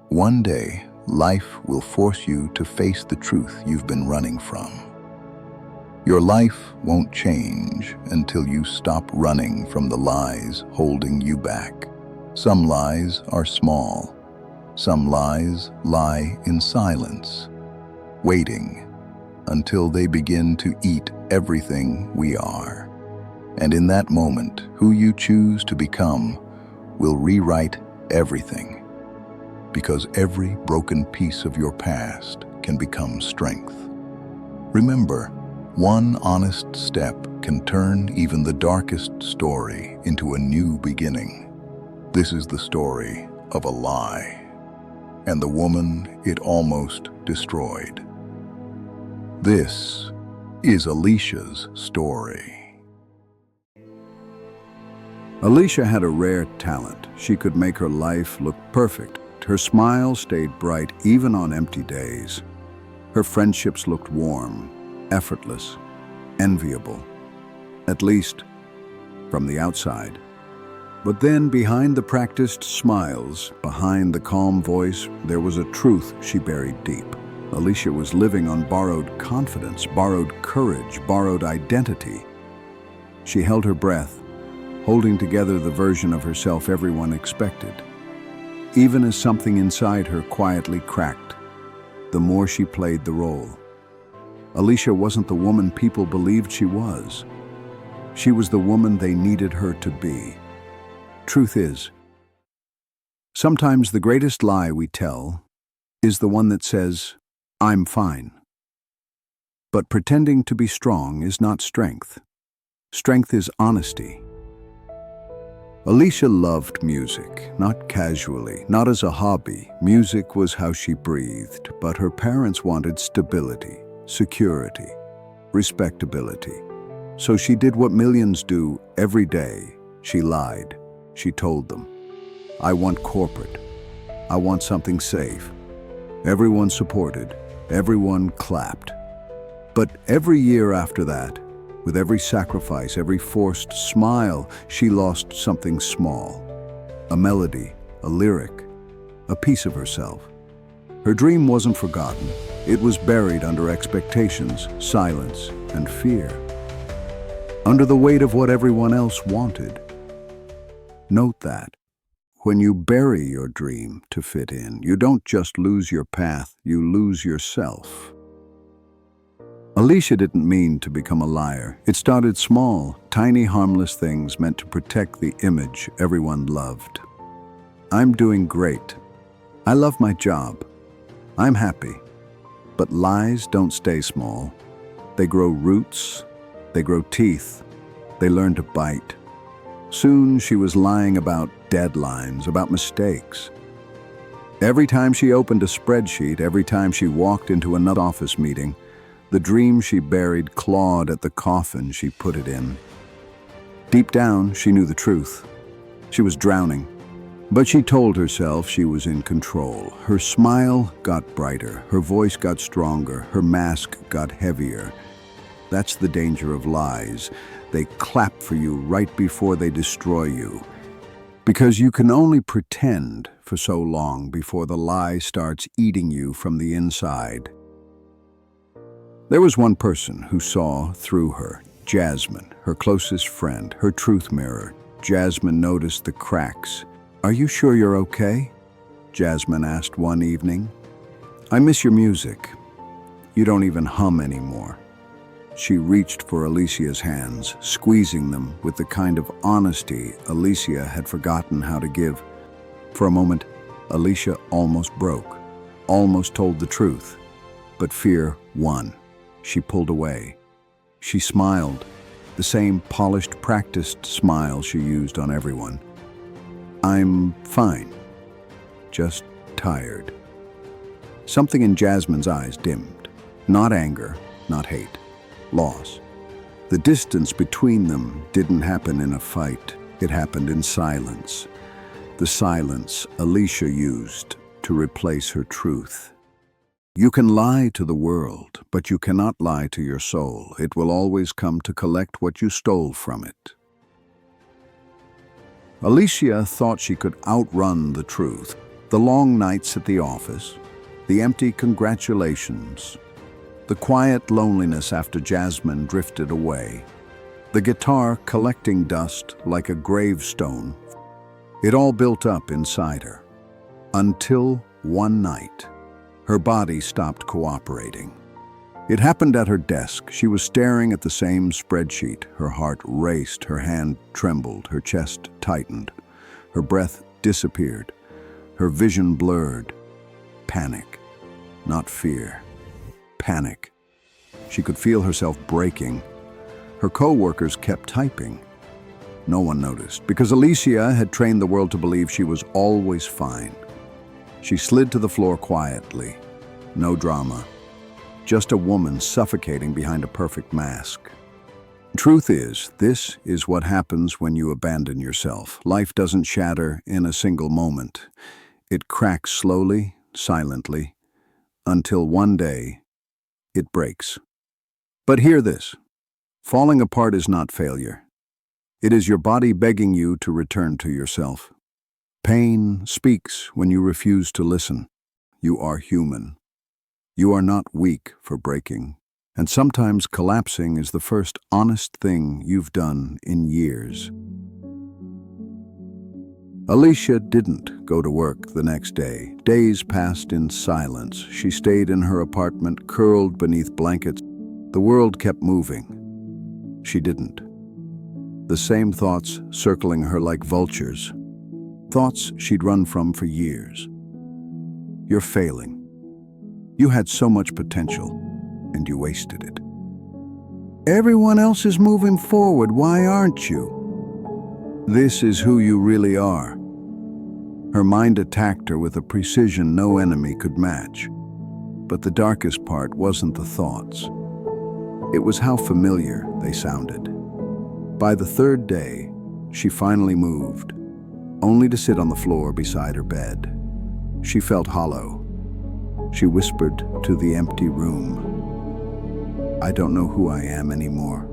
One day, life will force you to face the truth you've been running from. Your life won't change until you stop running from the lies holding you back. Some lies are small. Some lies lie in silence, waiting until they begin to eat everything we are. And in that moment, who you choose to become will rewrite everything. Because every broken piece of your past can become strength. Remember, one honest step can turn even the darkest story into a new beginning. This is the story of a lie, and the woman it almost destroyed. This is Alicia's story. Alicia had a rare talent. She could make her life look perfect. Her smile stayed bright even on empty days. Her friendships looked warm, effortless, enviable, at least from the outside. But then behind the practiced smiles, behind the calm voice, there was a truth she buried deep. Alicia was living on borrowed confidence, borrowed courage, borrowed identity. She held her breath, holding together the version of herself everyone expected. Even as something inside her quietly cracked, the more she played the role. Alicia wasn't the woman people believed she was. She was the woman they needed her to be. Truth is, sometimes the greatest lie we tell is the one that says, "I'm fine." But pretending to be strong is not strength. Strength is honesty. Alicia loved music, not casually, not as a hobby. Music was how she breathed, but her parents wanted stability, security, respectability. So she did what millions do every day. She lied. She told them, "I want corporate. I want something safe." Everyone supported. Everyone clapped. But every year after that, with every sacrifice, every forced smile, she lost something small. A melody, a lyric, a piece of herself. Her dream wasn't forgotten. It was buried under expectations, silence, and fear. Under the weight of what everyone else wanted. Note that. When you bury your dream to fit in, you don't just lose your path, you lose yourself. Alicia didn't mean to become a liar. It started small, tiny harmless things meant to protect the image everyone loved. I'm doing great. I love my job. I'm happy. But lies don't stay small. They grow roots. They grow teeth. They learn to bite. Soon she was lying about deadlines, about mistakes. Every time she opened a spreadsheet, every time she walked into another office meeting, the dream she buried clawed at the coffin she put it in. Deep down, she knew the truth. She was drowning, but she told herself she was in control. Her smile got brighter, her voice got stronger, her mask got heavier. That's the danger of lies. They clap for you right before they destroy you. Because you can only pretend for so long before the lie starts eating you from the inside. There was one person who saw through her, Jasmine, her closest friend, her truth mirror. Jasmine noticed the cracks. "Are you sure you're okay?" Jasmine asked one evening. "I miss your music. You don't even hum anymore." She reached for Alicia's hands, squeezing them with the kind of honesty Alicia had forgotten how to give. For a moment, Alicia almost broke, almost told the truth. But fear won. She pulled away. She smiled, the same polished, practiced smile she used on everyone. "I'm fine, just tired." Something in Jasmine's eyes dimmed. Not anger, not hate, loss. The distance between them didn't happen in a fight. It happened in silence. The silence Alicia used to replace her truth. You can lie to the world, but you cannot lie to your soul. It will always come to collect what you stole from it. Alicia thought she could outrun the truth. The long nights at the office, the empty congratulations, the quiet loneliness after Jasmine drifted away, the guitar collecting dust like a gravestone. It all built up inside her. Until one night, her body stopped cooperating. It happened at her desk. She was staring at the same spreadsheet. Her heart raced, her hand trembled, her chest tightened. Her breath disappeared, her vision blurred. Panic, not fear. Panic. She could feel herself breaking. Her co-workers kept typing. No one noticed, because Alicia had trained the world to believe she was always fine. She slid to the floor quietly. No drama. Just a woman suffocating behind a perfect mask. Truth is, this is what happens when you abandon yourself. Life doesn't shatter in a single moment. It cracks slowly, silently, until one day, it breaks. But hear this. Falling apart is not failure. It is your body begging you to return to yourself. Pain speaks when you refuse to listen. You are human. You are not weak for breaking. And sometimes collapsing is the first honest thing you've done in years. Alicia didn't go to work the next day. Days passed in silence. She stayed in her apartment, curled beneath blankets. The world kept moving. She didn't. The same thoughts circling her like vultures. Thoughts she'd run from for years. You're failing. You had so much potential, and you wasted it. Everyone else is moving forward. Why aren't you? This is who you really are. Her mind attacked her with a precision no enemy could match. But the darkest part wasn't the thoughts. It was how familiar they sounded. By the third day, she finally moved, only to sit on the floor beside her bed. She felt hollow. She whispered to the empty room, "I don't know who I am anymore."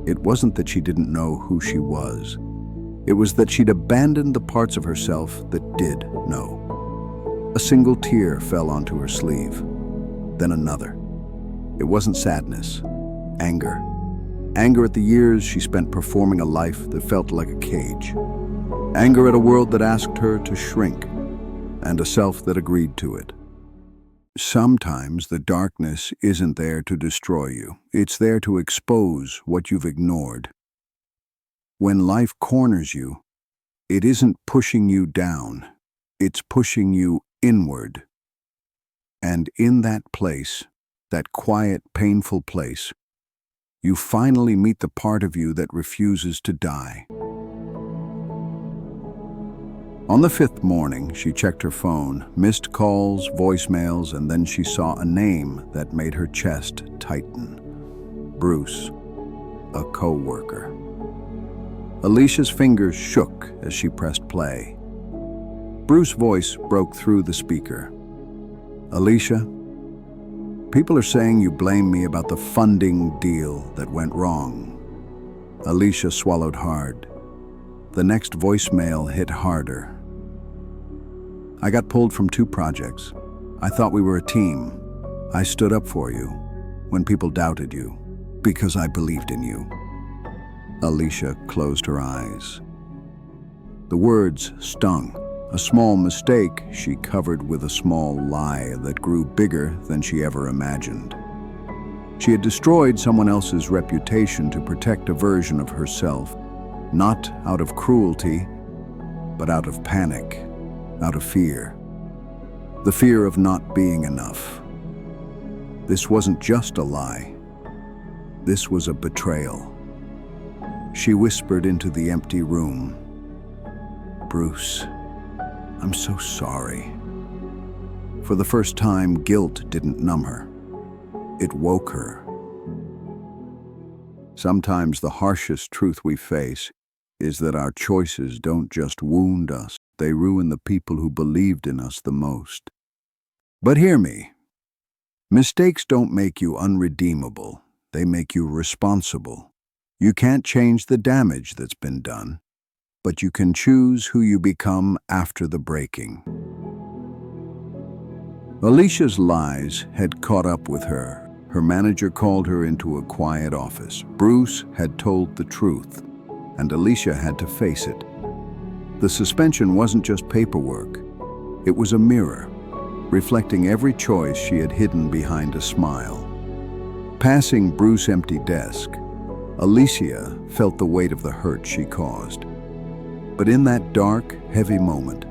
It wasn't that she didn't know who she was. It was that she'd abandoned the parts of herself that did know. A single tear fell onto her sleeve, then another. It wasn't sadness, anger. Anger at the years she spent performing a life that felt like a cage. Anger at a world that asked her to shrink, and a self that agreed to it. Sometimes the darkness isn't there to destroy you. It's there to expose what you've ignored. When life corners you, it isn't pushing you down, it's pushing you inward. And in that place, that quiet, painful place, you finally meet the part of you that refuses to die. On the fifth morning, she checked her phone, missed calls, voicemails, and then she saw a name that made her chest tighten. Bruce, a co-worker. Alicia's fingers shook as she pressed play. Bruce's voice broke through the speaker. "Alicia, people are saying you blame me about the funding deal that went wrong." Alicia swallowed hard. The next voicemail hit harder. "I got pulled from 2 projects. I thought we were a team. I stood up for you when people doubted you because I believed in you." Alicia closed her eyes. The words stung. A small mistake she covered with a small lie that grew bigger than she ever imagined. She had destroyed someone else's reputation to protect a version of herself, not out of cruelty, but out of panic, out of fear. The fear of not being enough. This wasn't just a lie. This was a betrayal. She whispered into the empty room, "Bruce, I'm so sorry." For the first time, guilt didn't numb her. It woke her. Sometimes the harshest truth we face is that our choices don't just wound us, they ruin the people who believed in us the most. But hear me. Mistakes don't make you unredeemable, they make you responsible. You can't change the damage that's been done, but you can choose who you become after the breaking. Alicia's lies had caught up with her. Her manager called her into a quiet office. Bruce had told the truth, and Alicia had to face it. The suspension wasn't just paperwork. It was a mirror, reflecting every choice she had hidden behind a smile. Passing Bruce's empty desk, Alicia felt the weight of the hurt she caused. But in that dark, heavy moment,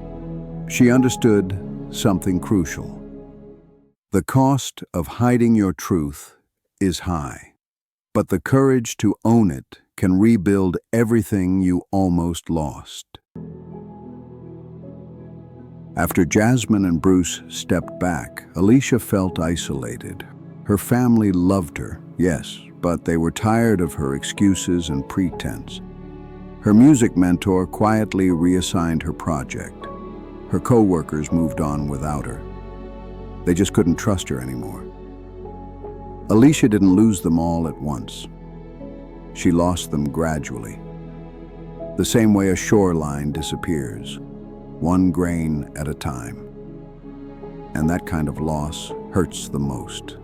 she understood something crucial. The cost of hiding your truth is high, but the courage to own it can rebuild everything you almost lost. After Jasmine and Bruce stepped back, Alicia felt isolated. Her family loved her, yes, but they were tired of her excuses and pretense. Her music mentor quietly reassigned her project. Her co-workers moved on without her. They just couldn't trust her anymore. Alicia didn't lose them all at once. She lost them gradually. The same way a shoreline disappears, one grain at a time. And that kind of loss hurts the most.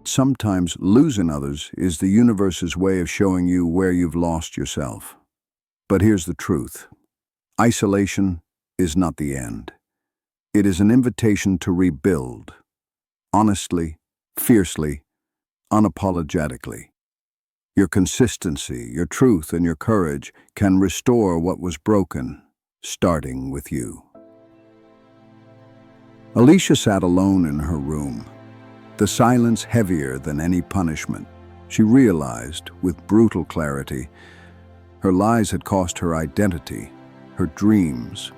Sometimes losing others is the universe's way of showing you where you've lost yourself. But here's the truth. Isolation is not the end. It is an invitation to rebuild, honestly, fiercely, unapologetically. Your consistency, your truth, and your courage can restore what was broken, starting with you. Alicia sat alone in her room, the silence heavier than any punishment. She realized, with brutal clarity, her lies had cost her identity, her dreams,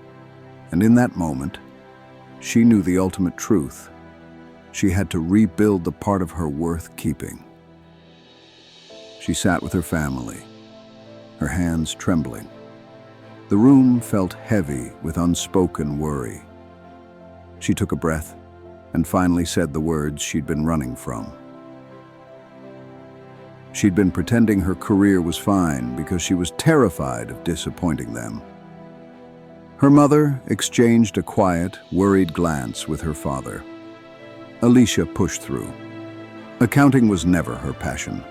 and in that moment, she knew the ultimate truth. She had to rebuild the part of her worth keeping. She sat with her family, her hands trembling. The room felt heavy with unspoken worry. She took a breath and finally said the words she'd been running from. She'd been pretending her career was fine because she was terrified of disappointing them. Her mother exchanged a quiet, worried glance with her father. Alicia pushed through. Accounting was never her passion.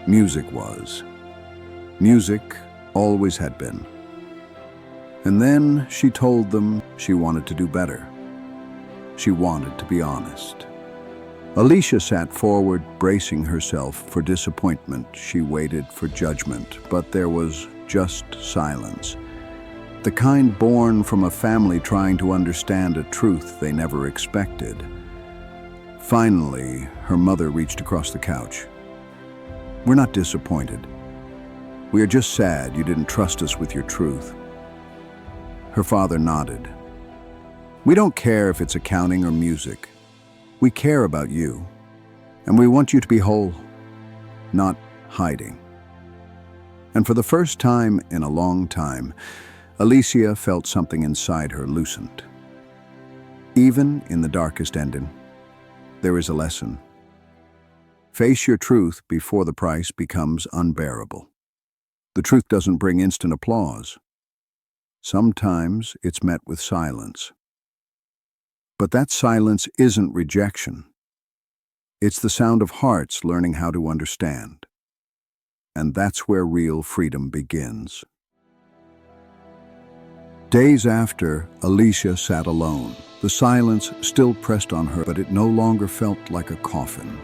Music was. Music always had been. And then she told them she wanted to do better. She wanted to be honest. Alicia sat forward, bracing herself for disappointment. She waited for judgment, but there was just silence. The kind born from a family trying to understand a truth they never expected. Finally, her mother reached across the couch. "We're not disappointed. We are just sad you didn't trust us with your truth." Her father nodded. "We don't care if it's accounting or music. We care about you, and we want you to be whole, not hiding." And for the first time in a long time, Alicia felt something inside her loosened. Even in the darkest ending, there is a lesson. Face your truth before the price becomes unbearable. The truth doesn't bring instant applause. Sometimes it's met with silence. But that silence isn't rejection. It's the sound of hearts learning how to understand. And that's where real freedom begins. Days after, Alicia sat alone. The silence still pressed on her, but it no longer felt like a coffin.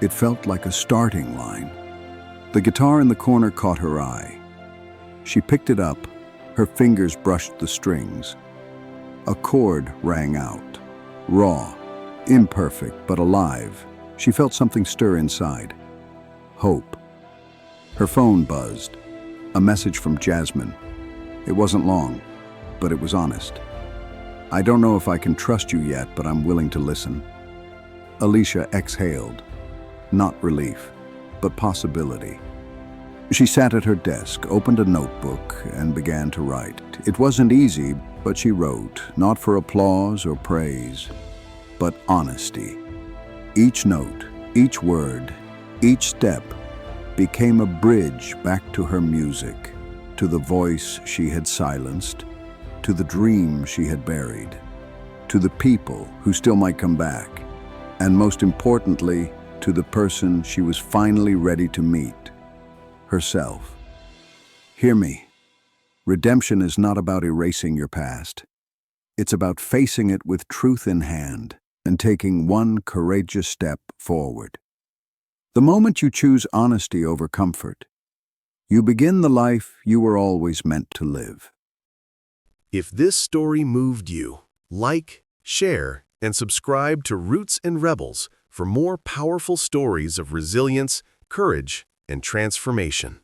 It felt like a starting line. The guitar in the corner caught her eye. She picked it up. Her fingers brushed the strings. A chord rang out. Raw, imperfect, but alive. She felt something stir inside. Hope. Her phone buzzed. A message from Jasmine. It wasn't long, but it was honest. "I don't know if I can trust you yet, but I'm willing to listen." Alicia exhaled. Not relief, but possibility. She sat at her desk, opened a notebook, and began to write. It wasn't easy, but she wrote, not for applause or praise, but honesty. Each note, each word, each step became a bridge back to her music, to the voice she had silenced, to the dream she had buried, to the people who still might come back, and most importantly, to the person she was finally ready to meet, herself. Hear me. Redemption is not about erasing your past. It's about facing it with truth in hand and taking one courageous step forward. The moment you choose honesty over comfort, you begin the life you were always meant to live. If this story moved you, like, share, and subscribe to Roots and Rebels for more powerful stories of resilience, courage, and transformation.